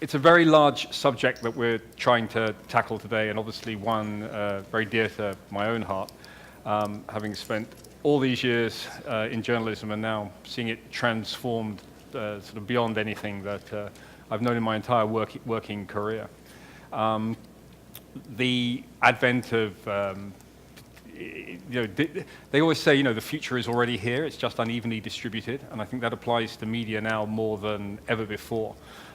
It's a very large subject that we're trying to tackle today, and obviously one very dear to my own heart, having spent all these years in journalism and now seeing it transformed sort of beyond anything that I've known in my entire working career. The advent of they always say, the future is already here, it's just unevenly distributed, and I think that applies to media now more than ever before.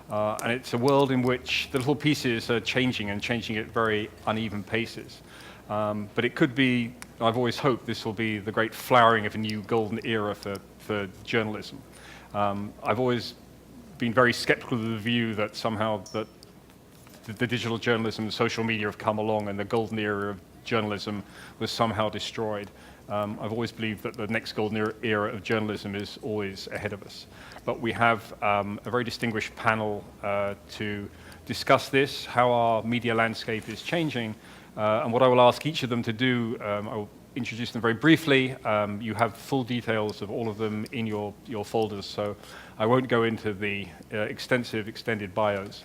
And it's a world in which the little pieces are changing and changing at very uneven paces. But it could be, I've always hoped this will be the great flowering of a new golden era for journalism. I've always been very skeptical of the view that somehow that the digital journalism and social media have come along and the golden era of journalism was somehow destroyed. I've always believed that the next golden era of journalism is always ahead of us. But we have a very distinguished panel to discuss this, how our media landscape is changing, and what I will ask each of them to do. I'll introduce them very briefly. You have full details of all of them in your folders, so I won't go into the extended bios.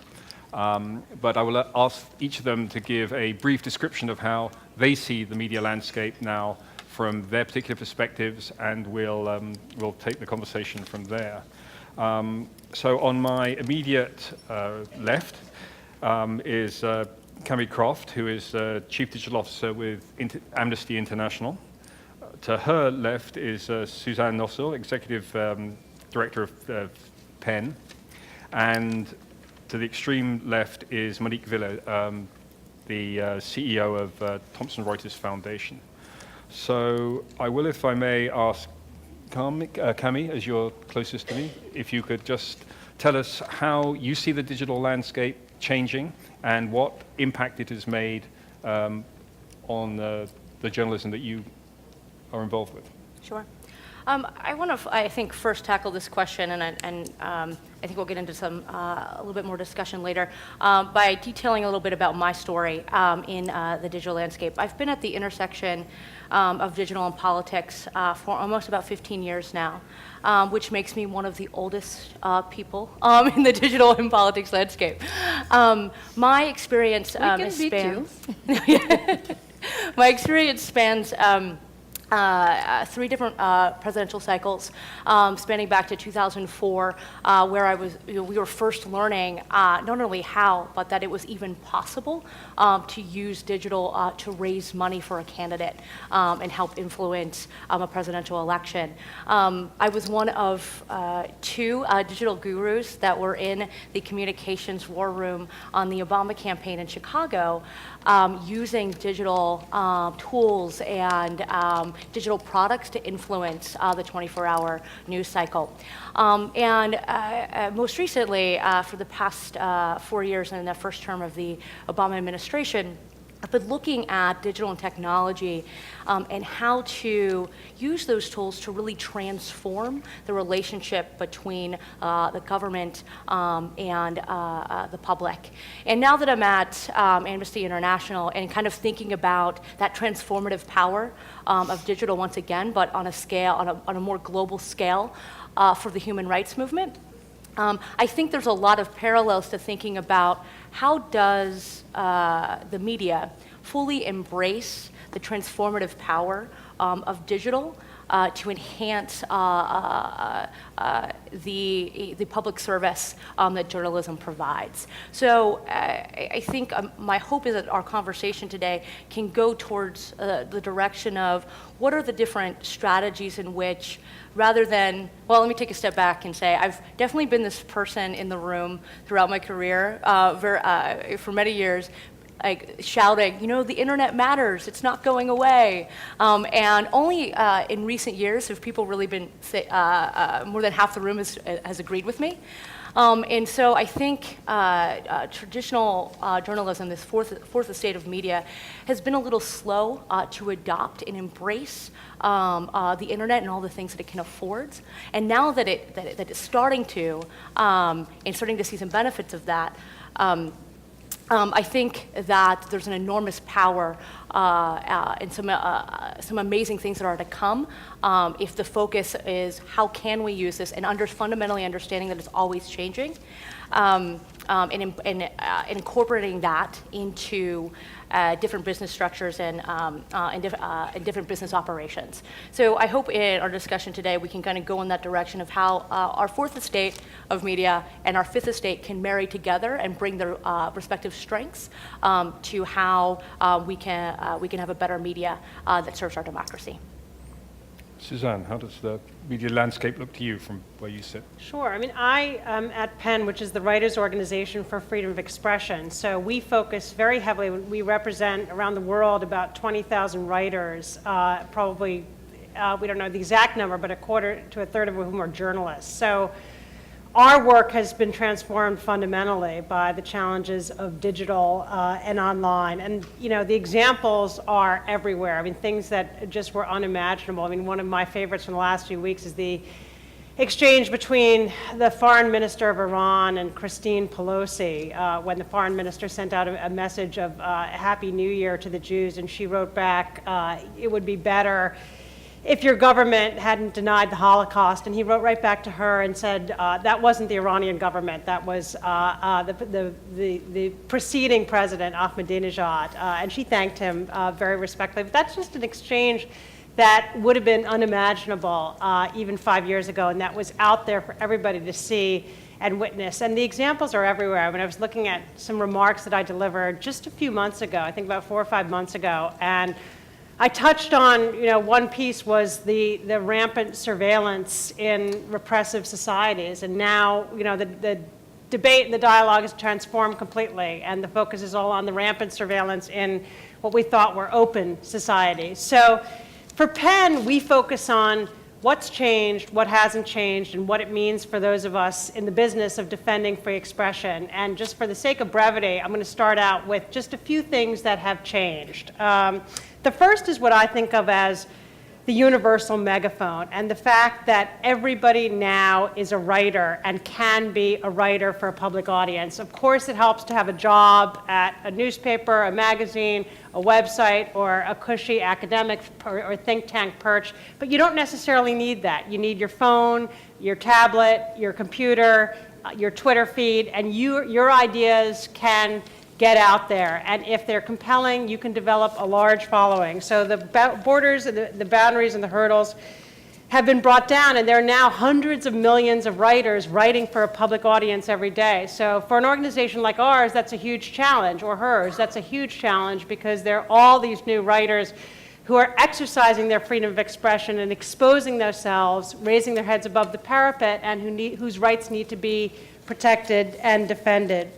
But I will ask each of them to give a brief description of how they see the media landscape now from their particular perspectives, and we'll take the conversation from there. So on my immediate left is Cami Croft, who is Chief Digital Officer with Amnesty International. To her left is Suzanne Nossel, Executive Director of PEN, and to the extreme left is Monique Ville, the CEO of Thomson Reuters Foundation. So I will, if I may, ask Cami, as you're closest to me, if you could just tell us how you see the digital landscape changing and what impact it has made on the journalism that you are involved with. Sure. I want to, I think, first tackle this question, and I think we'll get into a little bit more discussion later, by detailing a little bit about my story in the digital landscape. I've been at the intersection of digital and politics for almost about 15 years now, which makes me one of the oldest people in the digital and politics landscape. My experience my experience spans three different presidential cycles, spanning back to 2004, where we were first learning not only how, but that it was even possible to use digital to raise money for a candidate and help influence a presidential election. I was one of two digital gurus that were in the communications war room on the Obama campaign in Chicago, using digital tools and digital products to influence the 24-hour news cycle. And most recently, for the past 4 years in the first term of the Obama administration, I've been looking at digital and technology and how to use those tools to really transform the relationship between the government and the public. And now that I'm at Amnesty International and kind of thinking about that transformative power of digital once again, but on a scale, on a more global scale for the human rights movement, I think there's a lot of parallels to thinking about how does the media fully embrace the transformative power of digital to enhance the public service that journalism provides. So I think my hope is that our conversation today can go towards the direction of what are the different strategies in which, rather than, well, let me take a step back and say I've definitely been this person in the room throughout my career for many years, like shouting, the internet matters, it's not going away. And only in recent years have people really been, more than half the room has agreed with me. And so I think traditional journalism, this fourth estate of media, has been a little slow to adopt and embrace the internet and all the things that it can afford. And now that it's starting to, and starting to see some benefits of that, I think that there's an enormous power some amazing things that are to come if the focus is how can we use this and fundamentally understanding that it's always changing. And incorporating that into different business structures and different business operations. So I hope in our discussion today we can kind of go in that direction of how our fourth estate of media and our fifth estate can marry together and bring their respective strengths to how we can have a better media that serves our democracy. Suzanne, how does the media landscape look to you from where you sit? Sure. I mean, I am at PEN, which is the Writers' Organization for Freedom of Expression. So we focus very heavily. We represent around the world about 20,000 writers, probably, we don't know the exact number, but a quarter to a third of whom are journalists. So our work has been transformed fundamentally by the challenges of digital and online. And, you know, the examples are everywhere. I mean, things that just were unimaginable. I mean, one of my favorites from the last few weeks is the exchange between the foreign minister of Iran and Christine Pelosi when the foreign minister sent out a message of Happy New Year to the Jews, and she wrote back, it would be better if your government hadn't denied the Holocaust. And he wrote right back to her and said, that wasn't the Iranian government, that was the preceding president, Ahmadinejad. And she thanked him very respectfully. But that's just an exchange that would have been unimaginable even 5 years ago, and that was out there for everybody to see and witness. And the examples are everywhere. When I was looking at some remarks that I delivered just a few months ago, I think about 4 or 5 months ago, and I touched on, you know, one piece was the rampant surveillance in repressive societies, and now, you know, the debate and the dialogue has transformed completely, and the focus is all on the rampant surveillance in what we thought were open societies. So for PEN, we focus on what's changed, what hasn't changed, and what it means for those of us in the business of defending free expression. And just for the sake of brevity, I'm going to start out with just a few things that have changed. The first is what I think of as the universal megaphone, and the fact that everybody now is a writer and can be a writer for a public audience. Of course, it helps to have a job at a newspaper, a magazine, a website, or a cushy academic or think tank perch, but you don't necessarily need that. You need your phone, your tablet, your computer, your Twitter feed, and your ideas can get out there. And if they're compelling, you can develop a large following. So the borders, the boundaries and the hurdles have been brought down, and there are now hundreds of millions of writers writing for a public audience every day. So for an organization like ours, that's a huge challenge, or hers, that's a huge challenge, because there are all these new writers who are exercising their freedom of expression and exposing themselves, raising their heads above the parapet, and whose rights need to be protected and defended.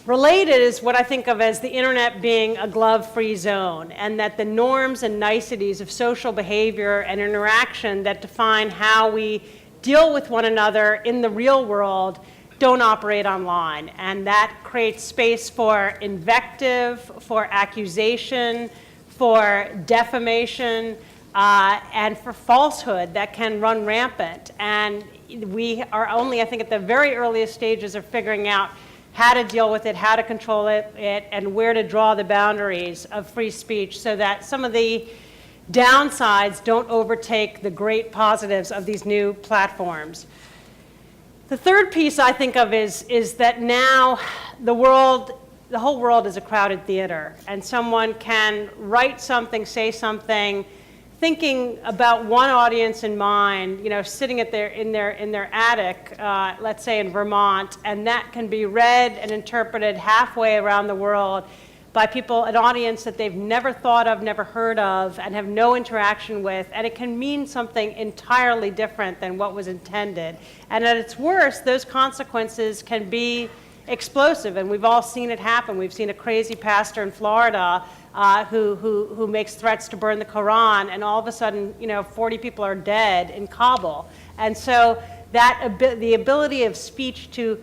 Related is what I think of as the internet being a glove-free zone, and that the norms and niceties of social behavior and interaction that define how we deal with one another in the real world don't operate online. And that creates space for invective, for accusation, for defamation, and for falsehood that can run rampant. And we are only, I think, at the very earliest stages of figuring out how to deal with it, how to control it, and where to draw the boundaries of free speech so that some of the downsides don't overtake the great positives of these new platforms. The third piece I think of is that now the whole world is a crowded theater, and someone can write something, say something, thinking about one audience in mind, you know, sitting in their attic, let's say in Vermont, and that can be read and interpreted halfway around the world by people, an audience that they've never thought of, never heard of, and have no interaction with, and it can mean something entirely different than what was intended. And at its worst, those consequences can be explosive, and we've all seen it happen. We've seen a crazy pastor in Florida who makes threats to burn the Quran, and all of a sudden, you know, 40 people are dead in Kabul. And so the ability of speech to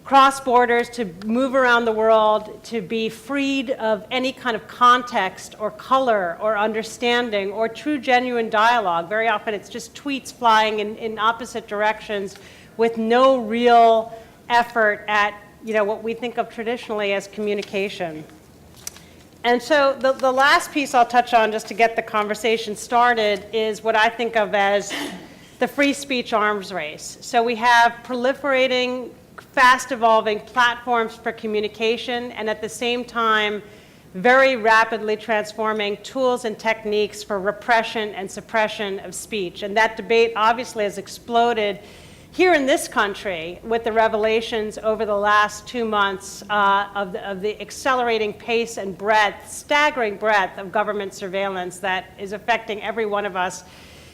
cross borders, to move around the world, to be freed of any kind of context or color or understanding or true genuine dialogue. Very often it's just tweets flying in opposite directions with no real effort at, you know, what we think of traditionally as communication. And so the last piece I'll touch on just to get the conversation started is what I think of as the free speech arms race. So we have proliferating, fast evolving platforms for communication, and at the same time, very rapidly transforming tools and techniques for repression and suppression of speech. And that debate obviously has exploded here in this country with the revelations over the last 2 months of the accelerating pace and breadth, staggering breadth of government surveillance that is affecting every one of us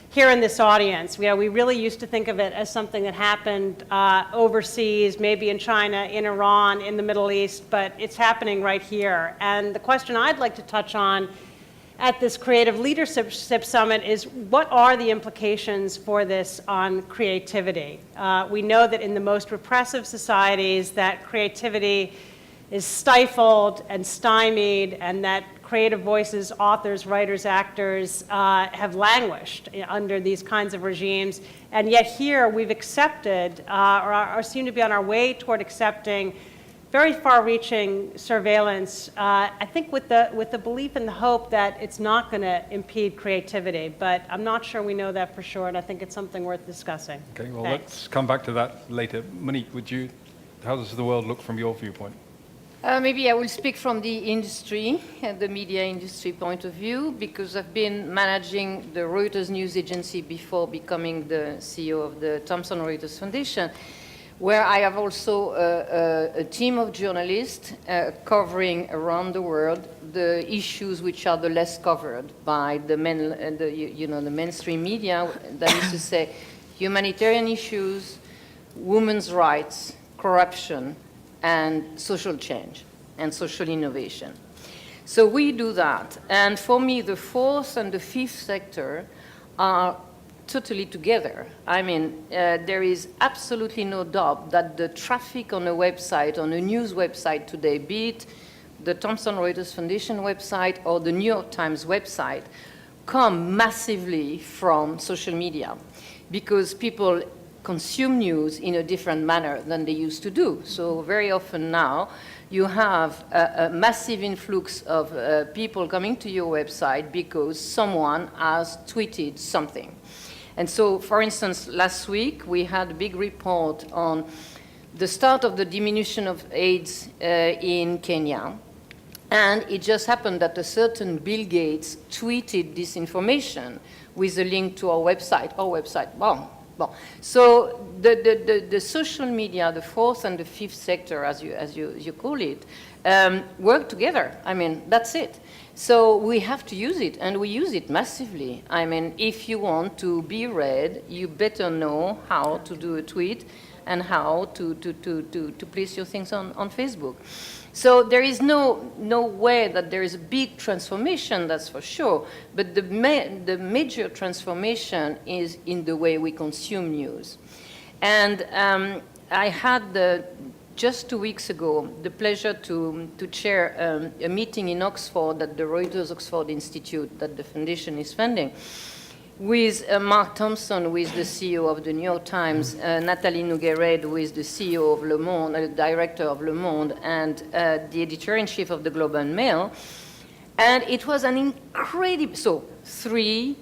here in this audience. You know, we really used to think of it as something that happened overseas, maybe in China, in Iran, in the Middle East, but it's happening right here. And the question I'd like to touch on at this Creative Leadership Summit is, what are the implications for this on creativity? We know that in the most repressive societies that creativity is stifled and stymied, and that creative voices, authors, writers, actors have languished under these kinds of regimes. And yet here we've accepted, or seem to be on our way toward accepting, very far-reaching surveillance, I think with the belief and the hope that it's not going to impede creativity. But I'm not sure we know that for sure, and I think it's something worth discussing. Okay, well, Thanks. let's come back to that later. Monique, how does the world look from your viewpoint? Maybe I will speak from the industry, the media industry point of view, because I've been managing the Reuters news agency before becoming the CEO of the Thomson Reuters Foundation, where I have also a team of journalists covering around the world the issues which are the less covered by the mainstream media. That is to say, humanitarian issues, women's rights, corruption, and social change and social innovation. So we do that. And for me, the fourth and the fifth sector are totally together. I mean, there is absolutely no doubt that the traffic on a website, on a news website today, be it the Thomson Reuters Foundation website or the New York Times website, come massively from social media, because people consume news in a different manner than they used to do. So very often now, you have a massive influx of people coming to your website because someone has tweeted something. And so, for instance, last week, we had a big report on the start of the diminution of AIDS in Kenya. And it just happened that a certain Bill Gates tweeted this information with a link to our website. Well, so the social media, the fourth and the fifth sector, as you call it, work together. I mean, that's it. So we have to use it, and we use it massively. I mean, if you want to be read, you better know how to do a tweet and how to place your things on Facebook. So there is no way that there is a big transformation, that's for sure, but the major transformation is in the way we consume news. And I had, just 2 weeks ago, the pleasure to chair a meeting in Oxford at the Reuters Oxford Institute that the foundation is funding, with Mark Thompson, who is the CEO of the New York Times, Nathalie Nogueira, who is the CEO of Le Monde, the director of Le Monde, and the editor-in-chief of the Globe and Mail. And it was an incredible, so 3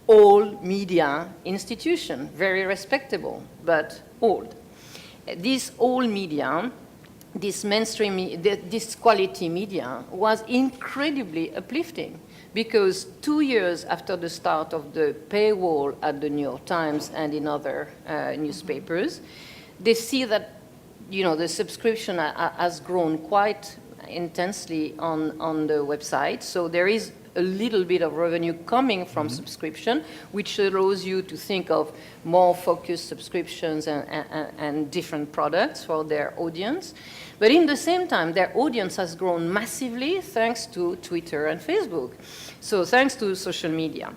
old media institutions, very respectable, but old. This old media, this mainstream, this quality media was incredibly uplifting, because 2 years after the start of the paywall at the New York Times and in other newspapers, they see that, you know, the subscription has grown quite intensely on the website. So there is a little bit of revenue coming from subscription, which allows you to think of more focused subscriptions and different products for their audience. But in the same time, their audience has grown massively thanks to Twitter and Facebook. So thanks to social media.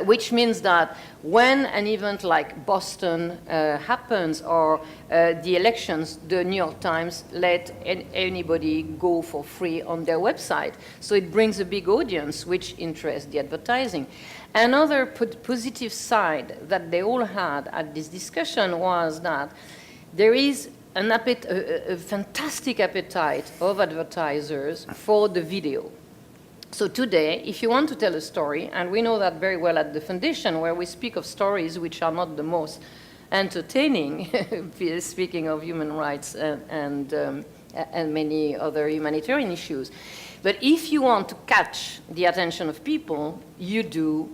Which means that when an event like Boston happens, or the elections, the New York Times let anybody go for free on their website. So it brings a big audience, which interests the advertising. Another positive side that they all had at this discussion was that there is a fantastic appetite of advertisers for the video. So today, if you want to tell a story, and we know that very well at the Foundation, where we speak of stories which are not the most entertaining, speaking of human rights and many other humanitarian issues. But if you want to catch the attention of people, you do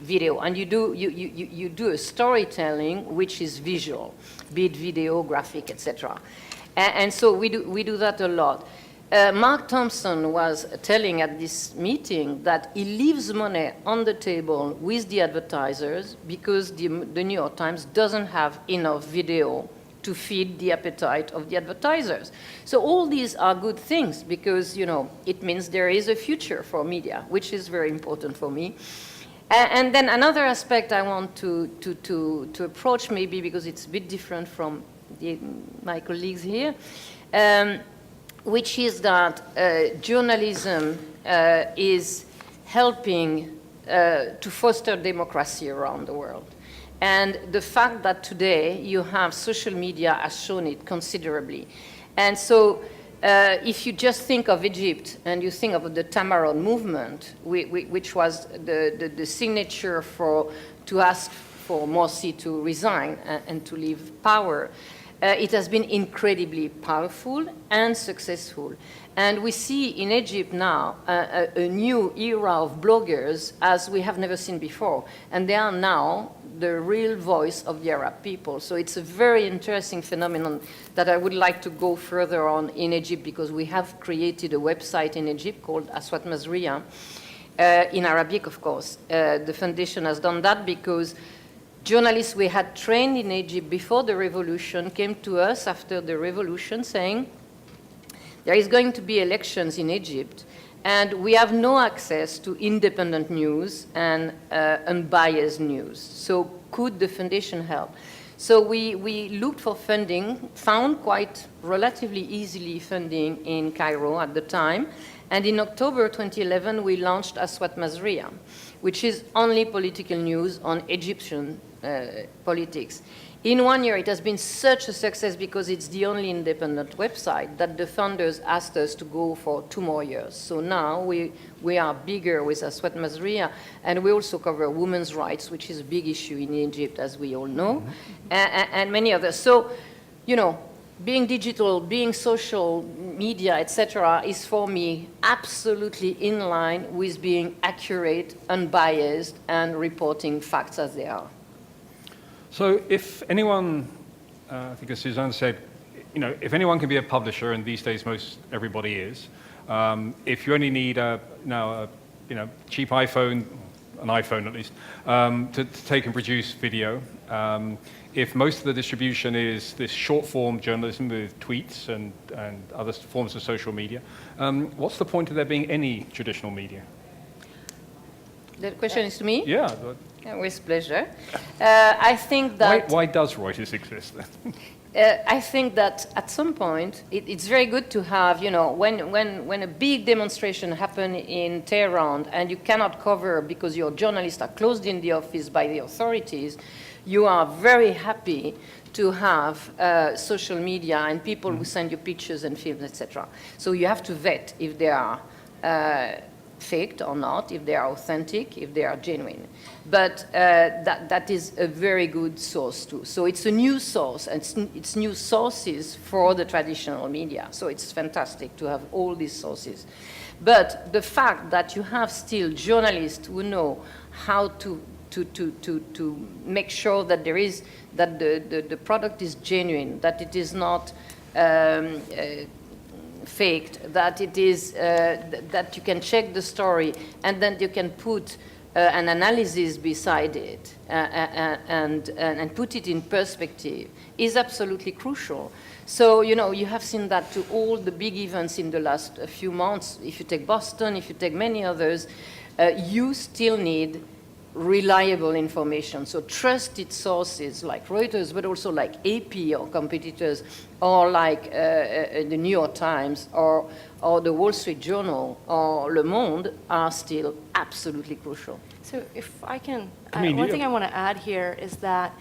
video, and you do a storytelling which is visual, be it video, graphic, etc. And so we do that a lot. Mark Thompson was telling at this meeting that he leaves money on the table with the advertisers because the New York Times doesn't have enough video to feed the appetite of the advertisers. So all these are good things because, you know, it means there is a future for media, which is very important for me. And then another aspect I want to approach, maybe because it's a bit different from my colleagues here, which is that journalism is helping to foster democracy around the world. And the fact that today you have social media has shown it considerably. And so if you just think of Egypt and you think of the Tamarod movement, which was the signature to ask for Morsi to resign and to leave power, it has been incredibly powerful and successful. And we see in Egypt now a new era of bloggers as we have never seen before. And they are now the real voice of the Arab people. So it's a very interesting phenomenon that I would like to go further on in Egypt, because we have created a website in Egypt called Aswat Mazria, in Arabic, of course. The foundation has done that because journalists we had trained in Egypt before the revolution came to us after the revolution saying, there is going to be elections in Egypt, and we have no access to independent news and unbiased news. So could the foundation help? So we looked for funding, found quite relatively easily funding in Cairo at the time, and in October 2011 we launched Aswat Mazria, which is only political news on Egyptian politics. In 1 year, it has been such a success because it's the only independent website that the founders asked us to go for 2 more years. So now we are bigger with Aswat Mazria, and we also cover women's rights, which is a big issue in Egypt, as we all know, and many others. So, you know, being digital, being social media, etc., is for me absolutely in line with being accurate, unbiased, and reporting facts as they are. So if anyone, I think as Suzanne said, you know, if anyone can be a publisher, and these days most everybody is, if you only need a cheap iPhone, an iPhone at least, to take and produce video, if most of the distribution is this short-form journalism with tweets and other forms of social media, what's the point of there being any traditional media? The question is to me? Yeah. With pleasure. I think that... Why does Reuters exist then? I think that at some point, it's very good to have, you know, when a big demonstration happens in Tehran and you cannot cover because your journalists are closed in the office by the authorities, you are very happy to have social media and people who send you pictures and films, etc. So you have to vet if they are faked or not, if they are authentic, if they are genuine. But that is a very good source too. So it's a new source, and it's new sources for the traditional media. So it's fantastic to have all these sources. But the fact that you have still journalists who know how to make sure that the product is genuine, that it is not faked, that it is that you can check the story and then you can put an analysis beside it and put it in perspective is absolutely crucial. So, you know, you have seen that to all the big events in the last few months. If you take Boston, if you take many others, you still need reliable information. So trusted sources like Reuters, but also like AP or competitors, or like the New York Times or the Wall Street Journal or Le Monde are still absolutely crucial. So if I can, one thing I want to add here is that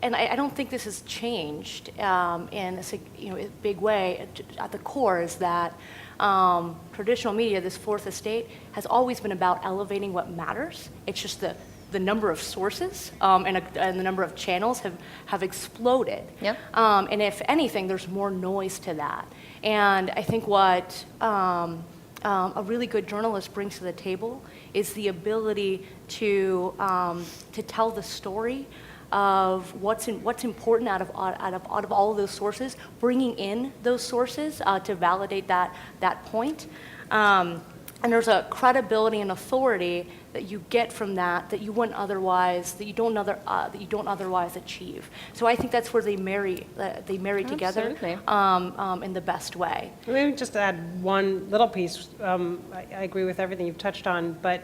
and I don't think this has changed in a big way. At the core is that traditional media, this fourth estate, has always been about elevating what matters. It's just the number of sources and the number of channels have exploded. Yeah. And if anything, there's more noise to that. And I think what a really good journalist brings to the table is the ability to tell the story of what's important out of all of those sources, bringing in those sources to validate that point. And there's a credibility and authority that you get from that you don't otherwise achieve. So I think that's where they marry together in the best way. Let me just add one little piece. I agree with everything you've touched on, but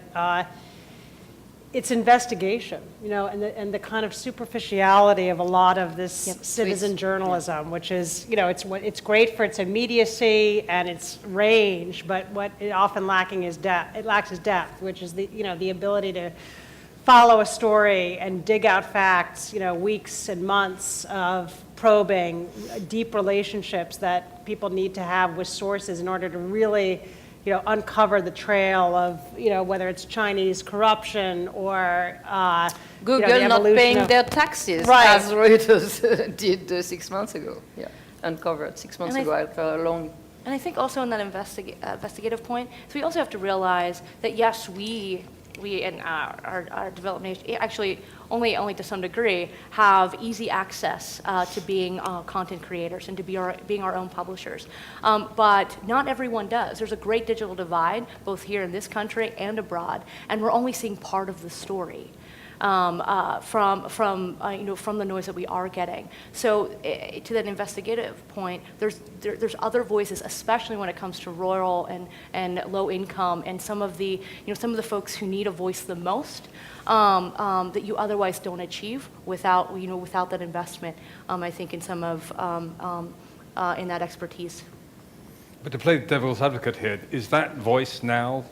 it's investigation, and the kind of superficiality of a lot of this citizen journalism, which is, it's great for its immediacy and its range, but what it often lacking is depth. It lacks is depth, which is the ability to follow a story and dig out facts, weeks and months of probing, deep relationships that people need to have with sources in order to really uncover the trail of, whether it's Chinese corruption or Google not paying their taxes, as Reuters did 6 months ago. Yeah, uncovered 6 months ago after a long. And I think also in that investigative point, so we also have to realize that yes, we in our developed nation, actually only to some degree, have easy access to being content creators and to being our own publishers. But not everyone does. There's a great digital divide, both here in this country and abroad, and we're only seeing part of the story. From the noise that we are getting. So to that investigative point, there's other voices, especially when it comes to rural and low income and some of the folks who need a voice the most that you otherwise don't achieve without that investment. I think in some of in that expertise. But to play devil's advocate here, is that voice now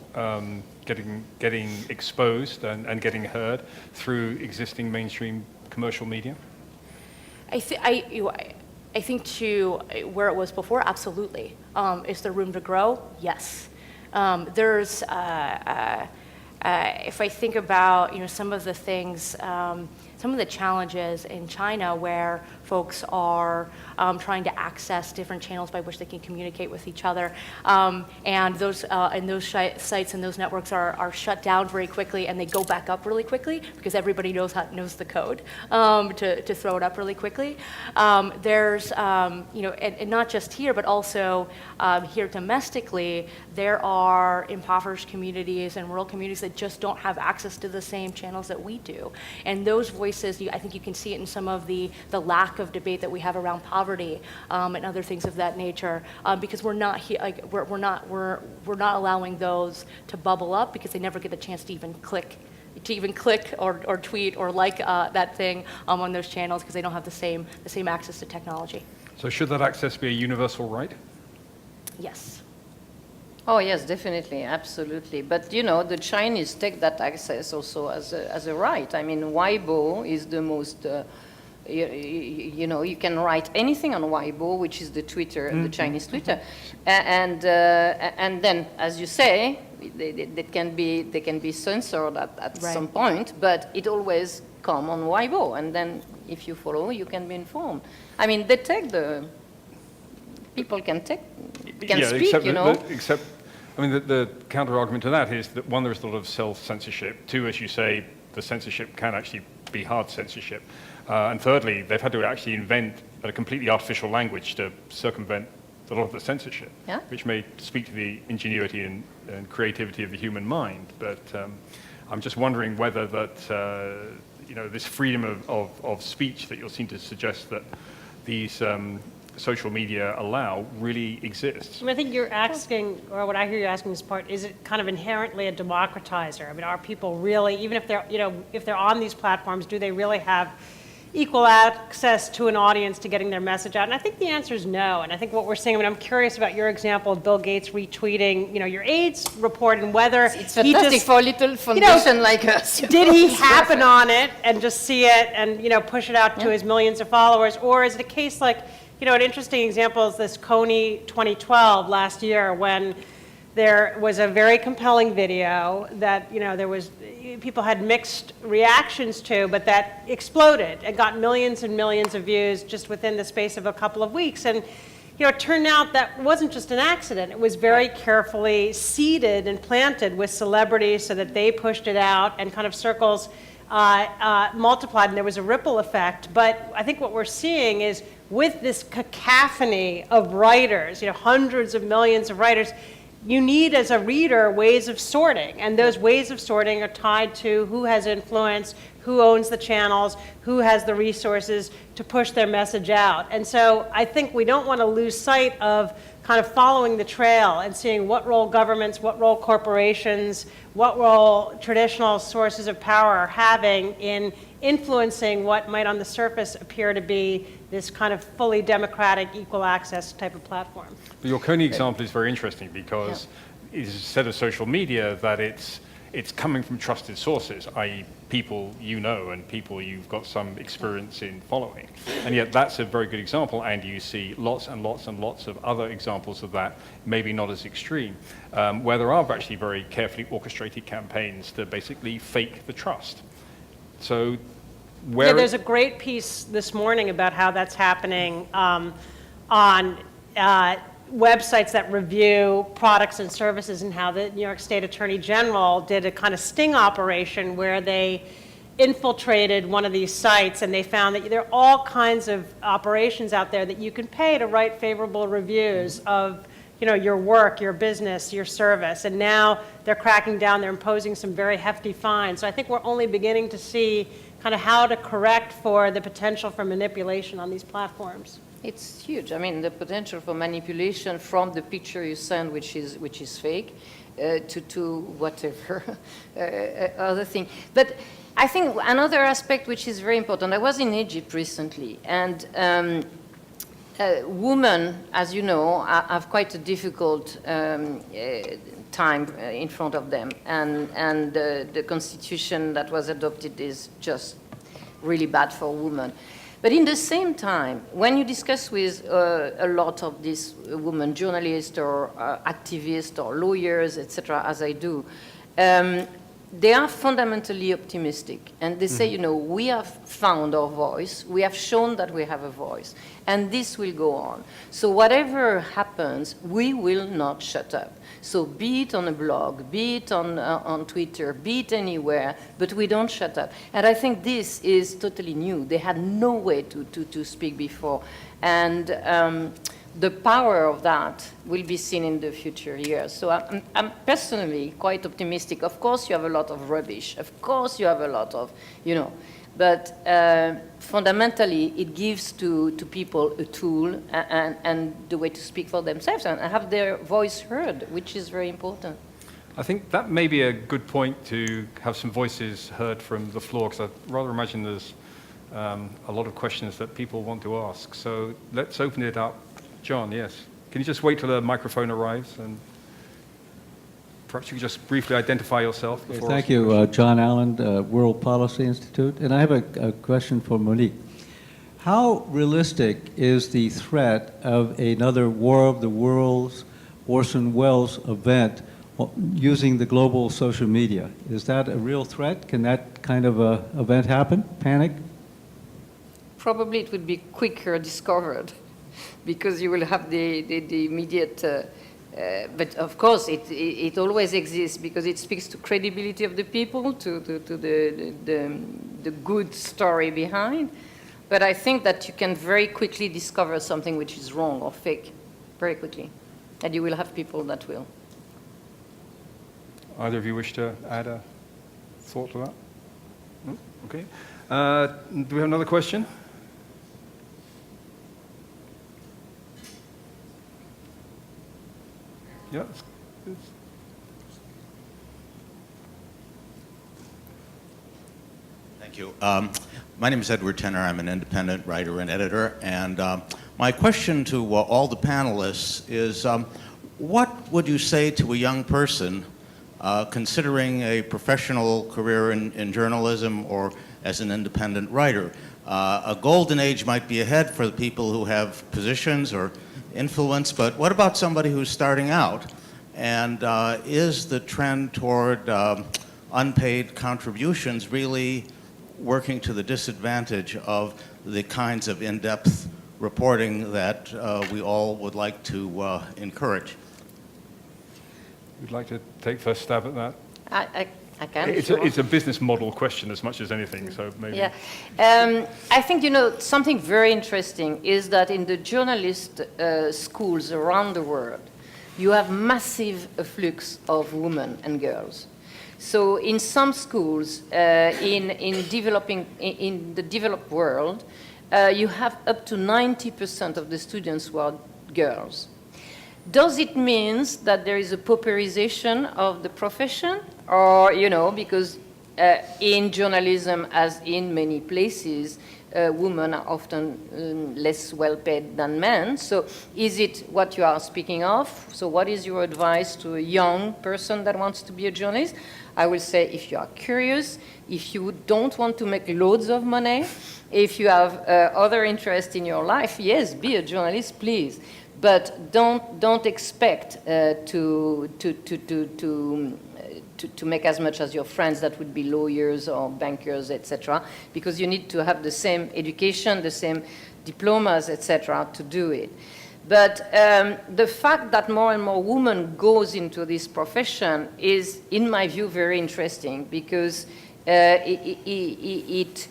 getting exposed and getting heard through existing mainstream commercial media? I think to where it was before, absolutely. Is there room to grow? Yes. There's if I think about some of the things, some of the challenges in China where folks are trying to access different channels by which they can communicate with each other, and those sites and those networks are shut down very quickly, and they go back up really quickly because everybody knows the code to throw it up really quickly. There's and not just here, but also here domestically, there are impoverished communities and rural communities that just don't have access to the same channels that we do, and those voices, I think you can see it in some of the lack of debate that we have around poverty and other things of that nature, because we're not allowing those to bubble up because they never get the chance to even click or tweet or like that thing on those channels because they don't have the same access to technology. So should that access be a universal right? Yes. Oh yes, definitely, absolutely. But the Chinese take that access also as a right. I mean, Weibo is the most. You can write anything on Weibo, which is the Twitter, the Chinese Twitter, and then, as you say, they can be censored at some point, but it always come on Weibo, and then if you follow, you can be informed. I mean, they take people can speak, Except, I mean, the counter argument to that is that one, there's a lot of self-censorship. Two, as you say, the censorship can actually be hard censorship. And thirdly, they've had to actually invent a completely artificial language to circumvent a lot of the censorship, which may speak to the ingenuity and creativity of the human mind. But I'm just wondering whether that, this freedom of speech that you'll seem to suggest that these social media allow really exists. I mean, I think you're asking, or what I hear you asking this part, is it kind of inherently a democratizer? I mean, are people really, even if they're, if they're on these platforms, do they really have equal access to an audience to getting their message out? And I think the answer is no. And I think what we're seeing, I mean, I'm curious about your example of Bill Gates retweeting, your AIDS report and whether It's fantastic for a little foundation like us. Did he happen on it and just see it and, push it out to his millions of followers? Or is it a case like, an interesting example is this Coney 2012 last year when there was a very compelling video that, people had mixed reactions to, but that exploded and got millions and millions of views just within the space of a couple of weeks. And, it turned out that wasn't just an accident. It was very carefully seeded and planted with celebrities so that they pushed it out and kind of circles multiplied, and there was a ripple effect. But I think what we're seeing is with this cacophony of writers, hundreds of millions of writers, you need, as a reader, ways of sorting. And those ways of sorting are tied to who has influence, who owns the channels, who has the resources to push their message out. And so I think we don't want to lose sight of kind of following the trail and seeing what role governments, what role corporations, what role traditional sources of power are having in influencing what might on the surface appear to be this kind of fully democratic, equal access type of platform. But your Coney example is very interesting because it's said of social media that it's coming from trusted sources, i.e. people and people you've got some experience in following. And yet that's a very good example, and you see lots and lots and lots of other examples of that, maybe not as extreme, where there are actually very carefully orchestrated campaigns to basically fake the trust. So there's a great piece this morning about how that's happening on websites that review products and services, and how the New York State Attorney General did a kind of sting operation where they infiltrated one of these sites, and they found that there are all kinds of operations out there that you can pay to write favorable reviews of your work, your business, your service. And now they're cracking down, they're imposing some very hefty fines. So I think we're only beginning to see kind of how to correct for the potential for manipulation on these platforms. It's huge. I mean, the potential for manipulation from the picture you send, which is fake, to whatever other thing. But I think another aspect which is very important, I was in Egypt recently, and women, as you know, have quite a difficult time in front of them, and the constitution that was adopted is just really bad for women. But in the same time, when you discuss with a lot of these women, journalists or activists or lawyers, etc., as I do, they are fundamentally optimistic. And they say, we have found our voice, we have shown that we have a voice, and this will go on. So whatever happens, we will not shut up. So be it on a blog, be it on Twitter, be it anywhere, but we don't shut up. And I think this is totally new. They had no way to speak before. And the power of that will be seen in the future years. So I'm personally quite optimistic. Of course, you have a lot of rubbish. Of course, you have a lot of, but fundamentally, it gives to people a tool and the way to speak for themselves and have their voice heard, which is very important. I think that may be a good point to have some voices heard from the floor, because I rather imagine there's a lot of questions that people want to ask. So let's open it up. John, yes. Can you just wait till the microphone arrives, and perhaps you could just briefly identify yourself before. Thank you, John Allen, World Policy Institute. And I have a question for Monique. How realistic is the threat of another War of the Worlds, Orson Welles event using the global social media? Is that a real threat? Can that kind of event happen? Panic? Probably it would be quicker discovered, because you will have the immediate, but of course it always exists because it speaks to credibility of the people, to the good story behind. But I think that you can very quickly discover something which is wrong or fake, very quickly. And you will have people that will. Either of you wish to add a thought to that? No? Okay. Do we have another question? Yeah. Thank you. My name is Edward Tenner. I'm an independent writer and editor. And my question to all the panelists is, what would you say to a young person considering a professional career in journalism or as an independent writer? A golden age might be ahead for the people who have positions or influence, but what about somebody who's starting out? And is the trend toward unpaid contributions really working to the disadvantage of the kinds of in-depth reporting that we all would like to encourage? Would you like to take first stab at that? I can. It's a business model question as much as anything, so maybe. Yeah. I think, something very interesting is that in the journalist schools around the world, you have massive afflux of women and girls. So in some schools, in the developed world, you have up to 90% of the students who are girls. Does it mean that there is a pauperization of the profession? Or, because in journalism, as in many places, women are often less well paid than men. So is it what you are speaking of? So what is your advice to a young person that wants to be a journalist? I will say, if you are curious, if you don't want to make loads of money, if you have other interests in your life, yes, be a journalist, please. But don't expect to make as much as your friends that would be lawyers or bankers, etc., because you need to have the same education, the same diplomas, etc., to do it. But the fact that more and more women goes into this profession is, in my view, very interesting, because it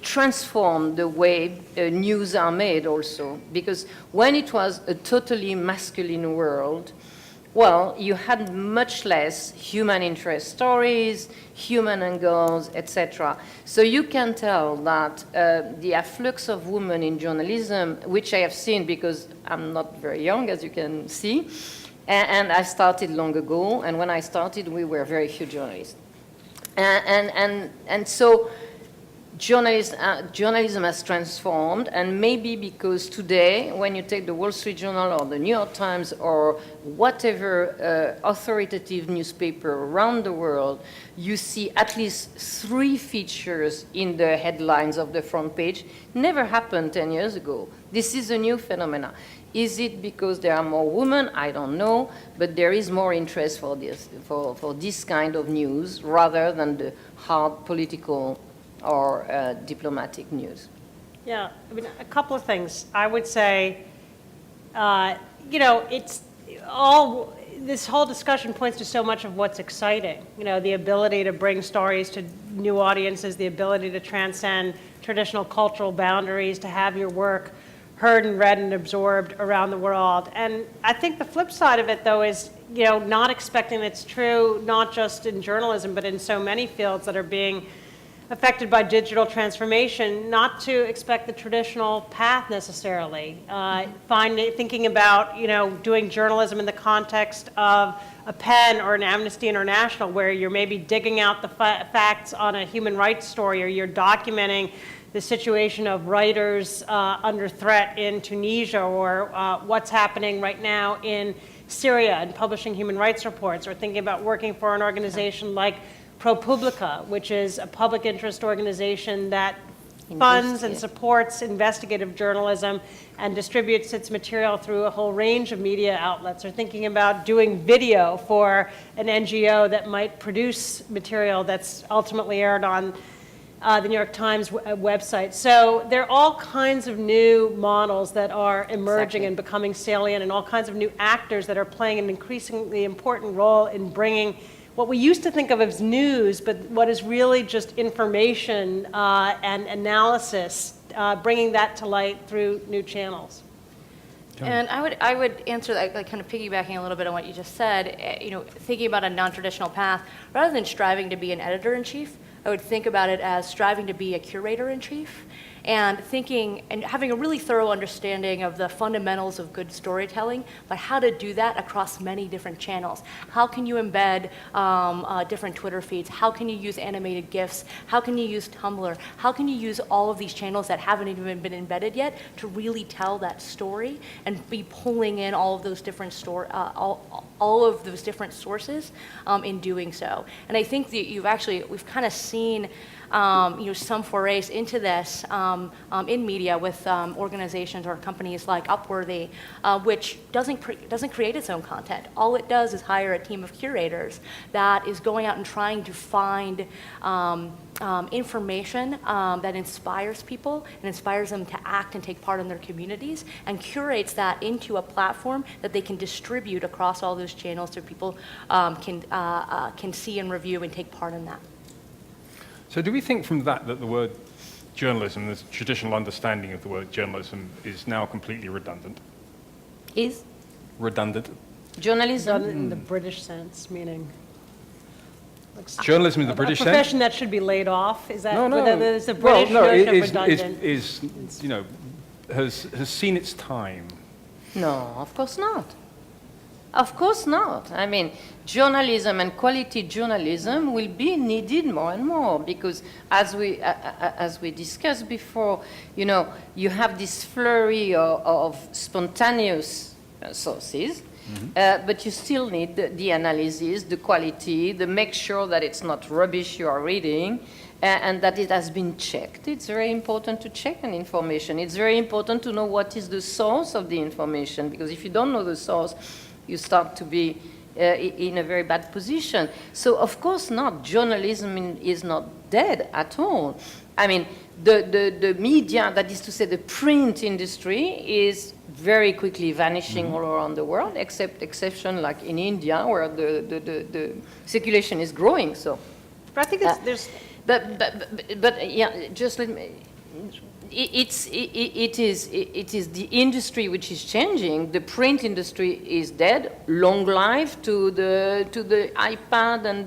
transformed the way news are made also. Because when it was a totally masculine world, well, you had much less human interest stories, human angles, etc. So you can tell that the afflux of women in journalism, which I have seen because I'm not very young, as you can see, and I started long ago, and when I started, we were very few journalists. And so journalism has transformed, and maybe because today, when you take the Wall Street Journal or the New York Times or whatever authoritative newspaper around the world, you see at least 3 features in the headlines of the front page. Never happened 10 years ago. This is a new phenomenon. Is it because there are more women? I don't know, but there is more interest for this kind of news rather than the hard political or diplomatic news. Yeah, I mean, a couple of things. I would say, it's all, this whole discussion points to so much of what's exciting. The ability to bring stories to new audiences, the ability to transcend traditional cultural boundaries, to have your work heard and read and absorbed around the world. And I think the flip side of it, though, is, not expecting it's true, not just in journalism, but in so many fields that are being affected by digital transformation, not to expect the traditional path necessarily. Thinking about, doing journalism in the context of a PEN or an Amnesty International, where you're maybe digging out the facts on a human rights story, or you're documenting the situation of writers under threat in Tunisia, or what's happening right now in Syria and publishing human rights reports, or thinking about working for an organization like ProPublica, which is a public interest organization that funds and supports investigative journalism and distributes its material through a whole range of media outlets, or thinking about doing video for an NGO that might produce material that's ultimately aired on the New York Times website. So there are all kinds of new models that are emerging and becoming salient, and all kinds of new actors that are playing an increasingly important role in bringing what we used to think of as news, but what is really just information and analysis, bringing that to light through new channels. And I would answer that, like, kind of piggybacking a little bit on what you just said, thinking about a non-traditional path, rather than striving to be an editor-in-chief, I would think about it as striving to be a curator-in-chief. and thinking and having a really thorough understanding of the fundamentals of good storytelling, but how to do that across many different channels. How can you embed different Twitter feeds? How can you use animated GIFs? How can you use Tumblr? How can you use all of these channels that haven't even been embedded yet to really tell that story and be pulling in all of those different all of those different sources in doing so. And I think that we've kind of seen some forays into this in media with organizations or companies like Upworthy, which doesn't create its own content. All it does is hire a team of curators that is going out and trying to find information that inspires people and inspires them to act and take part in their communities, and curates that into a platform that they can distribute across all those channels so people can see and review and take part in that. So do we think from that the word journalism, the traditional understanding of the word journalism, is now completely redundant? Is Redundant? journalism? In the British sense, meaning Journalism in the British a sense? profession that should be laid off. Is that No. there's a British notion of redundant? Has seen its time. No, of course not. Of course not. I mean, journalism and quality journalism will be needed more and more because, as we discussed before, you have this flurry of spontaneous sources, but you still need the analysis, the quality, the make sure that it's not rubbish you are reading, and that it has been checked. It's very important to check an information. It's very important to know what is the source of the information, because if you don't know the source, you start to be in a very bad position. So of course not, journalism is not dead at all. I mean, the media, that is to say the print industry, is very quickly vanishing all around the world, exception like in India, where the circulation is growing. So, But I think there's... But yeah, just let me... It is the industry which is changing. The print industry is dead. Long life to the iPad and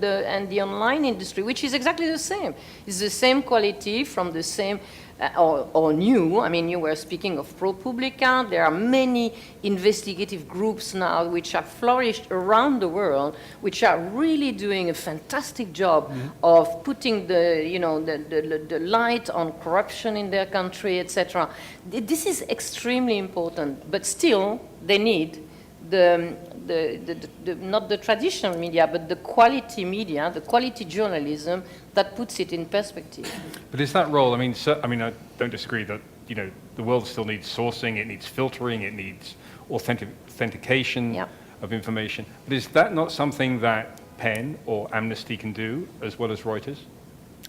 the online industry, which is exactly the same. It's the same quality from the same or new. I mean, you were speaking of ProPublica. There are many investigative groups now which have flourished around the world, which are really doing a fantastic job of putting the light on corruption in their country, etc. This is extremely important, but still they need not the traditional media, but the quality media, the quality journalism that puts it in perspective. But is that role, I mean, I don't disagree that, the world still needs sourcing, it needs filtering, it needs authentication of information. But is that not something that PEN or Amnesty can do as well as Reuters?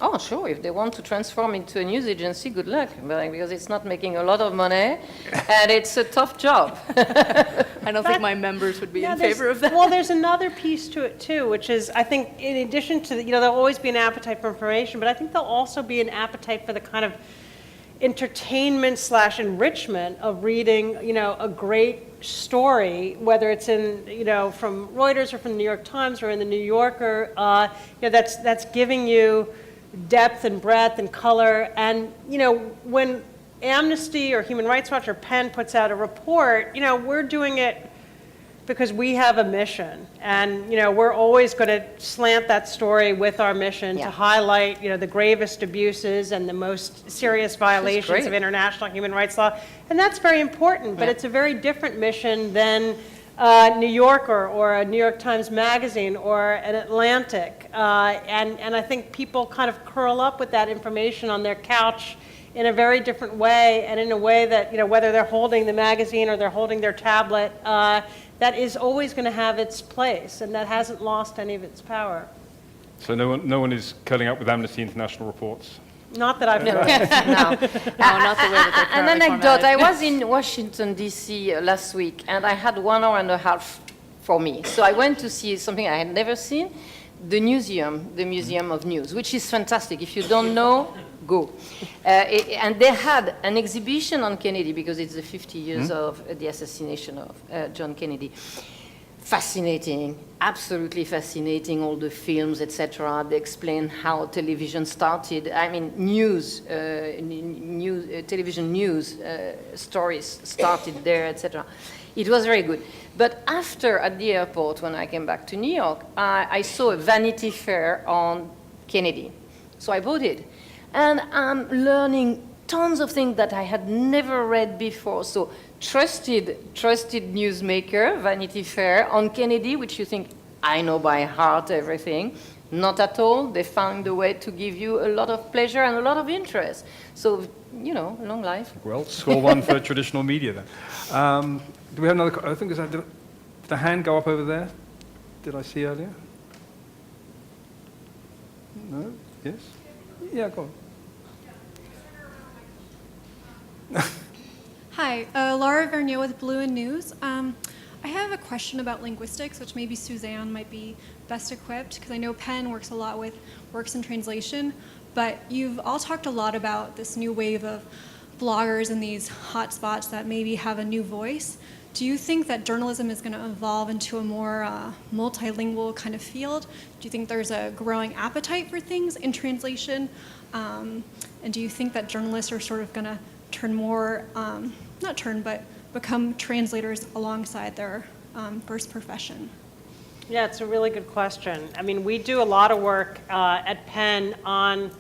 Oh, sure. If they want to transform into a news agency, good luck, because it's not making a lot of money, and it's a tough job. I don't think my members would be in favor of that. Well, there's another piece to it, too, which is, I think, in addition to, there'll always be an appetite for information, but I think there'll also be an appetite for the kind of entertainment/enrichment of reading, a great story, whether it's in, from Reuters or from the New York Times or in the New Yorker, that's giving you depth and breadth and color. And, when Amnesty or Human Rights Watch or PEN puts out a report, we're doing it because we have a mission. And, we're always going to slant that story with our mission to highlight, the gravest abuses and the most serious violations of international human rights law. And that's very important, but it's a very different mission than New Yorker or a New York Times Magazine or an Atlantic. And I think people kind of curl up with that information on their couch in a very different way, and in a way that, whether they're holding the magazine or they're holding their tablet, that is always going to have its place, and that hasn't lost any of its power. So no one is curling up with Amnesty International reports? Not that I've heard. No, not the way that they're An currently anecdote. formatted. I was in Washington, D.C. Last week, and I had 1 hour and a half for me. So I went to see something I had never seen, the Museum of News, which is fantastic. If you don't know, go. And they had an exhibition on Kennedy, because it's the 50 years of the assassination of John Kennedy. fascinating, absolutely fascinating, all the films, etc. They explain how television started. I mean, television news stories started there, etc. It was very good. But after, at the airport, when I came back to New York, I saw a Vanity Fair on Kennedy. So I bought it. And I'm learning tons of things that I had never read before. So trusted newsmaker, Vanity Fair, on Kennedy, which you think, I know by heart everything. Not at all. They found a way to give you a lot of pleasure and a lot of interest. So, you know, long life. Well, score one for traditional media then. Do we have another? I think did the hand go up over there? Did I see earlier? No? Yes? Yeah, go on. Hi, Laura Vernier with Blouin News. I have a question about linguistics, which maybe Suzanne might be best equipped, because I know Penn works a lot with works and translation, but you've all talked a lot about this new wave of bloggers and these hotspots that maybe have a new voice. Do you think that journalism is going to evolve into a more multilingual kind of field? Do you think there's a growing appetite for things in translation? And do you think that journalists are sort of going to turn more, not turn, but become translators alongside their first profession? Yeah, it's a really good question. I mean, we do a lot of work at Penn on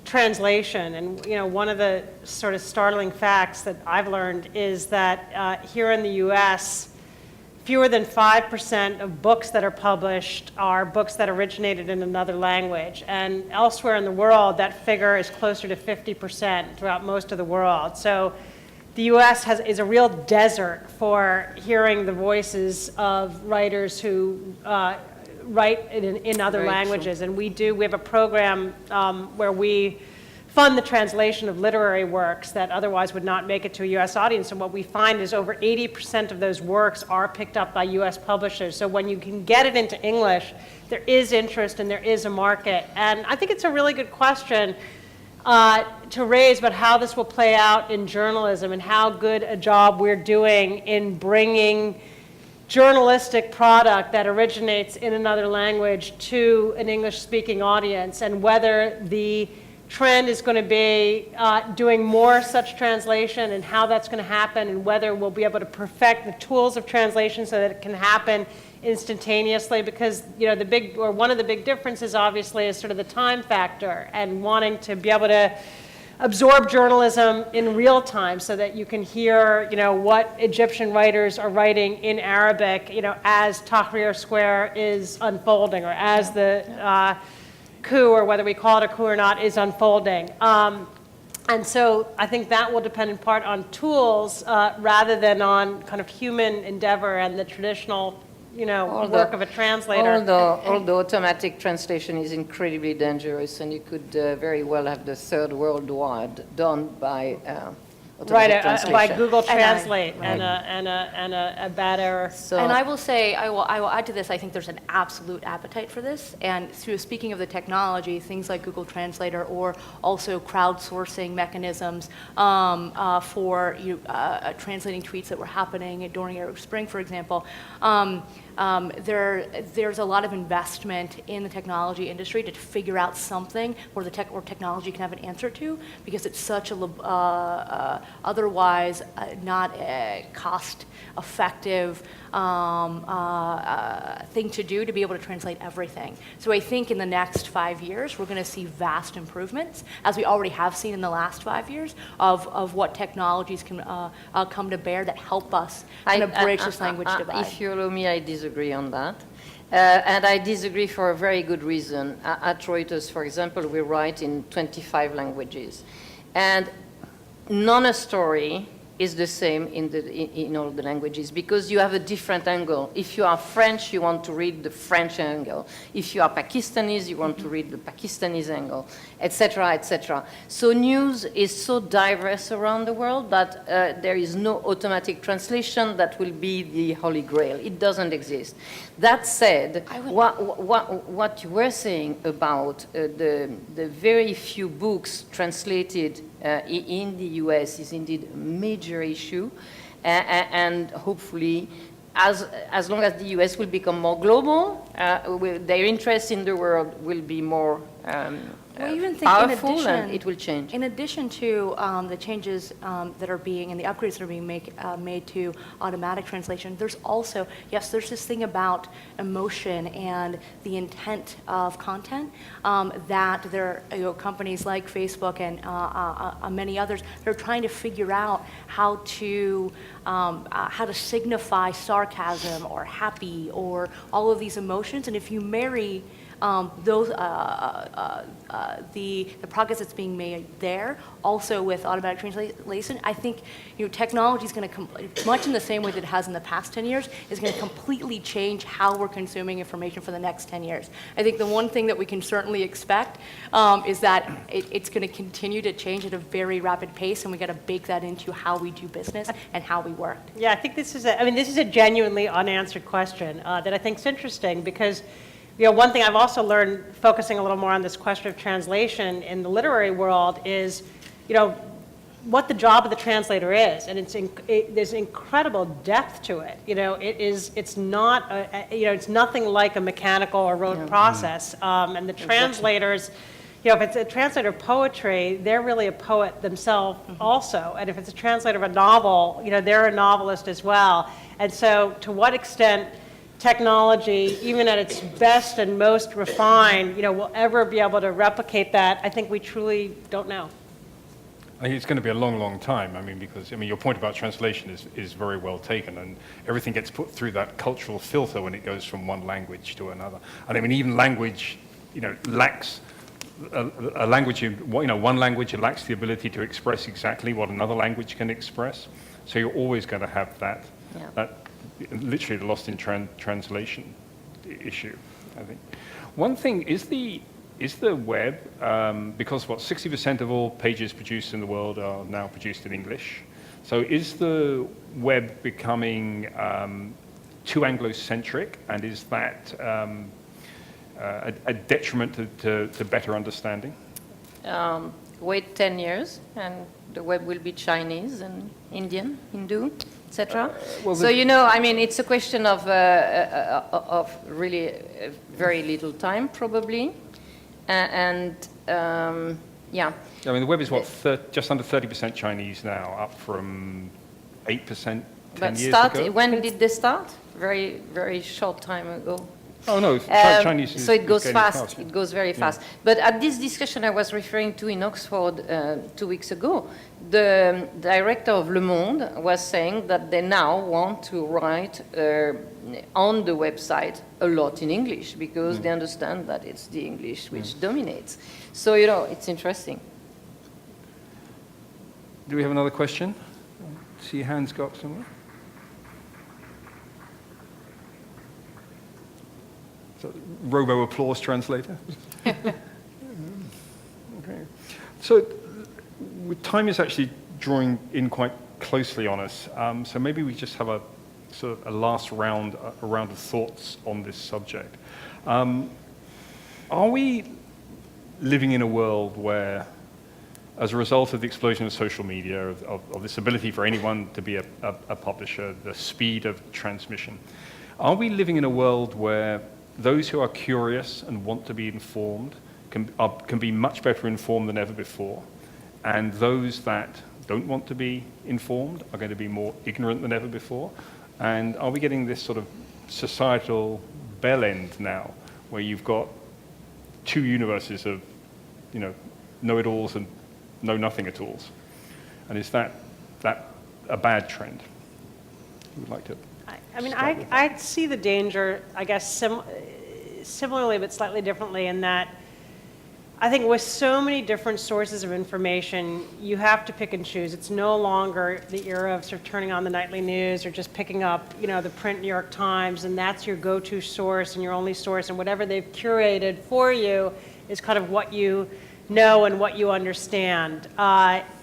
translation, and you know, one of the sort of startling facts that I've learned is that here in the U.S., fewer than 5% of books that are published are books that originated in another language, and elsewhere in the world, that figure is closer to 50% throughout most of the world. So the U.S. is a real desert for hearing the voices of writers who write in other languages. And we have a program where we fund the translation of literary works that otherwise would not make it to a U.S. audience. And what we find is over 80% of those works are picked up by U.S. publishers. So when you can get it into English, there is interest and there is a market. And I think it's a really good question to raise about how this will play out in journalism and how good a job we're doing in bringing journalistic product that originates in another language to an English-speaking audience, and whether the trend is going to be doing more such translation and how that's going to happen, and whether we'll be able to perfect the tools of translation so that it can happen instantaneously. Because you know, one of the big differences obviously is sort of the time factor and wanting to be able to absorb journalism in real time so that you can hear, you know, what Egyptian writers are writing in Arabic, you know, as Tahrir Square is unfolding, or as the coup, or whether we call it a coup or not, is unfolding. And so I think that will depend in part on tools rather than on kind of human endeavor and the traditional, you know, work of a translator. Although automatic translation is incredibly dangerous, and you could very well have the third world war done by automatic translation. By Google Translate and a bad error. So, and I will say, I will add to this, I think there's an absolute appetite for this. And through speaking of the technology, things like Google Translator, or also crowdsourcing mechanisms for translating tweets that were happening during Arab Spring, for example. There's a lot of investment in the technology industry to figure out something where technology can have an answer to, because it's such a otherwise not a cost-effective thing to do, to be able to translate everything. So I think in the next 5 years, we're going to see vast improvements, as we already have seen in the last 5 years, of what technologies can come to bear that help us kind of bridge this language divide. If you allow me, I disagree on that. And I disagree for a very good reason. At Reuters, for example, we write in 25 languages. And none a story is the same in all the languages, because you have a different angle. If you are French, you want to read the French angle. If you are Pakistanis, you want to read the Pakistanis angle, etc., etc. So news is so diverse around the world that there is no automatic translation that will be the holy grail. It doesn't exist. That said, what you were saying about the very few books translated in the US is indeed a major issue, and hopefully as long as the US will become more global, their interest in the world will be more Well, I even think powerful, in addition, and it will change. In addition to the changes that are being, and the upgrades that are being made to automatic translation, there's also, yes, there's this thing about emotion and the intent of content that there are companies like Facebook and many others that are trying to figure out how to signify sarcasm or happy or all of these emotions, and if you marry the progress that's being made there, also with automatic translation, I think technology is going to, much in the same way that it has in the past 10 years, is going to completely change how we're consuming information for the next 10 years. I think the one thing that we can certainly expect is that it's going to continue to change at a very rapid pace, and we got to bake that into how we do business and how we work. Yeah, I think this is a genuinely unanswered question that I think is interesting because one thing I've also learned, focusing a little more on this question of translation in the literary world, is, what the job of the translator is, and there's incredible depth to it. It's not, it's nothing like a mechanical or rote process. And the translators, if it's a translator of poetry, they're really a poet themselves also. And if it's a translator of a novel, they're a novelist as well. And so, to what extent technology, even at its best and most refined, will ever be able to replicate that, I think we truly don't know. I think it's going to be a long, long time. Because your point about translation is very well taken, and everything gets put through that cultural filter when it goes from one language to another. And even language, lacks a language. One language lacks the ability to express exactly what another language can express. So you're always going to have that. Literally the lost in translation issue, I think. One thing is the web, because 60% of all pages produced in the world are now produced in English. So is the web becoming too Anglo-centric, and is that a detriment to better understanding? Wait 10 years, and the web will be Chinese and Indian, Hindu, etc. It's a question of really very little time, probably, and the web is just under 30% Chinese now, up from 8% 10 years ago. When did they start? Very, very short time ago. Oh no, Chinese is, so it goes fast. fast. It goes very fast. But at this discussion I was referring to in Oxford 2 weeks ago, the director of Le Monde was saying that they now want to write on the website a lot in English because they understand that it's the English which dominates. So it's interesting. Do we have another question? See hands go up somewhere. So, robo applause translator. Okay. So time is actually drawing in quite closely on us. So maybe we just have a sort of a last round of thoughts on this subject. Are we living in a world where, as a result of the explosion of social media, of this ability for anyone to be a publisher, the speed of transmission, are we living in a world where those who are curious and want to be informed can be much better informed than ever before, and those that don't want to be informed are going to be more ignorant than ever before? And are we getting this sort of societal bell end now, where you've got two universes of, know-it-alls and know-nothing-at-alls? And is that a bad trend? Who would like to? I see the danger, I guess, similarly but slightly differently, in that I think with so many different sources of information, you have to pick and choose. It's no longer the era of sort of turning on the nightly news or just picking up, the print New York Times, and that's your go-to source and your only source, and whatever they've curated for you is kind of what you know and what you understand.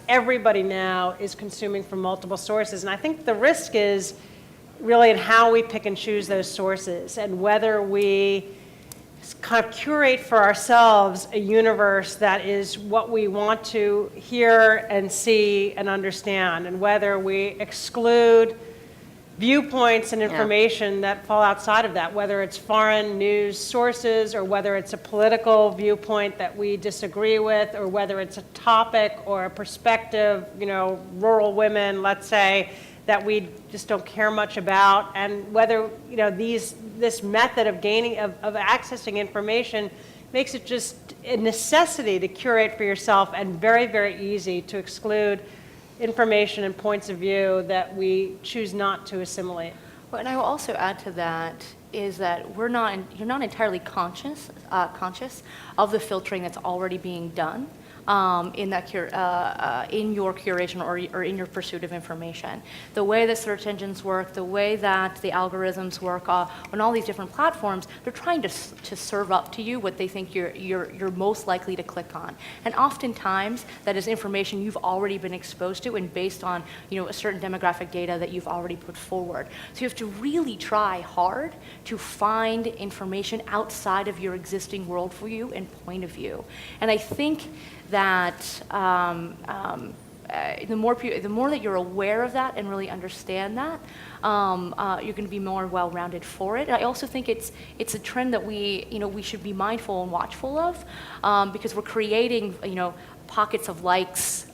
Everybody now is consuming from multiple sources, and I think the risk is really in how we pick and choose those sources, and whether we kind of curate for ourselves a universe that is what we want to hear and see and understand, and whether we exclude viewpoints and information that fall outside of that, whether it's foreign news sources or whether it's a political viewpoint that we disagree with, or whether it's a topic or a perspective, rural women, let's say, that we just don't care much about, and whether this method of accessing information makes it just a necessity to curate for yourself, and very, very easy to exclude information and points of view that we choose not to assimilate. Well, and I will also add to that is that you're not entirely conscious of the filtering that's already being done in your curation or in your pursuit of information. The way that search engines work, the way that the algorithms work on all these different platforms, they're trying to serve up to you what they think you're most likely to click on. And oftentimes, that is information you've already been exposed to and based on a certain demographic data that you've already put forward. So you have to really try hard to find information outside of your existing worldview and point of view. And I think that the more that you're aware of that and really understand that, you're going to be more well-rounded for it. And I also think it's a trend that we should be mindful and watchful of, because we're creating pockets of likes,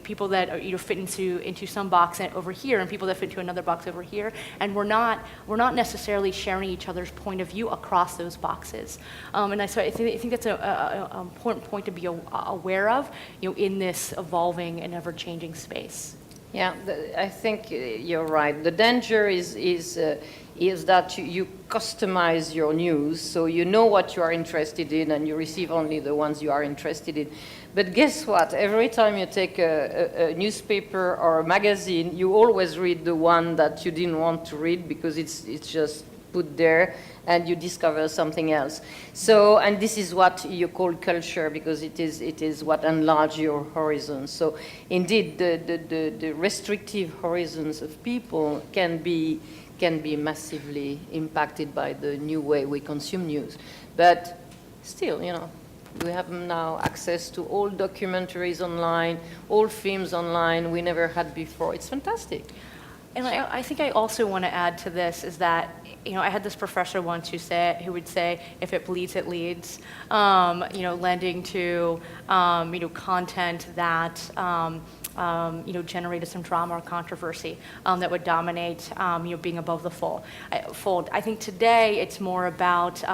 people that fit into some box over here, and people that fit into another box over here, and we're not necessarily sharing each other's point of view across those boxes. So I think that's an important point to be aware of, in this evolving and ever-changing space. Yeah, I think you're right. The danger is that you customize your news, so you know what you are interested in and you receive only the ones you are interested in. But guess what? Every time you take a newspaper or a magazine, you always read the one that you didn't want to read because it's just put there, and you discover something else. So, and this is what you call culture, because it is what enlarges your horizons. So indeed, the restrictive horizons of people can be massively impacted by the new way we consume news. But still, we have now access to all documentaries online, all films online we never had before. It's fantastic. And I think I also want to add to this is that, I had this professor once who would say, if it bleeds, it leads, lending to, content that, generated some drama or controversy that would dominate, being above the fold. I think today it's more about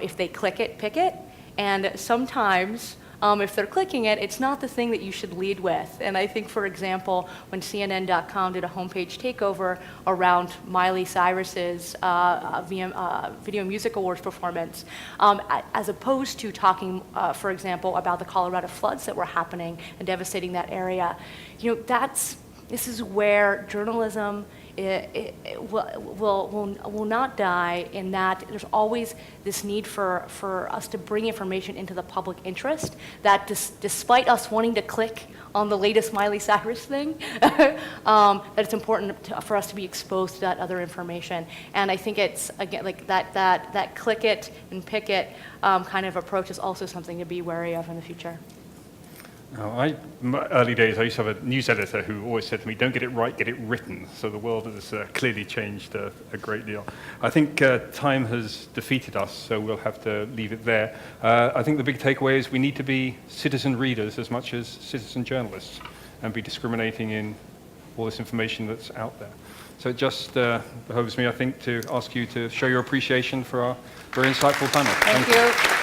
if they click it, pick it, and sometimes if they're clicking it, it's not the thing that you should lead with. And I think, for example, when CNN.com did a homepage takeover around Miley Cyrus's Video Music Awards performance, as opposed to talking, for example, about the Colorado floods that were happening and devastating that area, this is where journalism will not die, in that there's always this need for us to bring information into the public interest, that despite us wanting to click on the latest Miley Cyrus thing, that it's important for us to be exposed to that other information. And I think it's, again, like that click it and pick it kind of approach is also something to be wary of in the future. My early days, I used to have a news editor who always said to me, don't get it right, get it written. So the world has clearly changed a great deal. I think time has defeated us, so we'll have to leave it there. I think the big takeaway is we need to be citizen readers as much as citizen journalists, and be discriminating in all this information that's out there. So it just behoves me, I think, to ask you to show your appreciation for our very insightful panel. Thank you.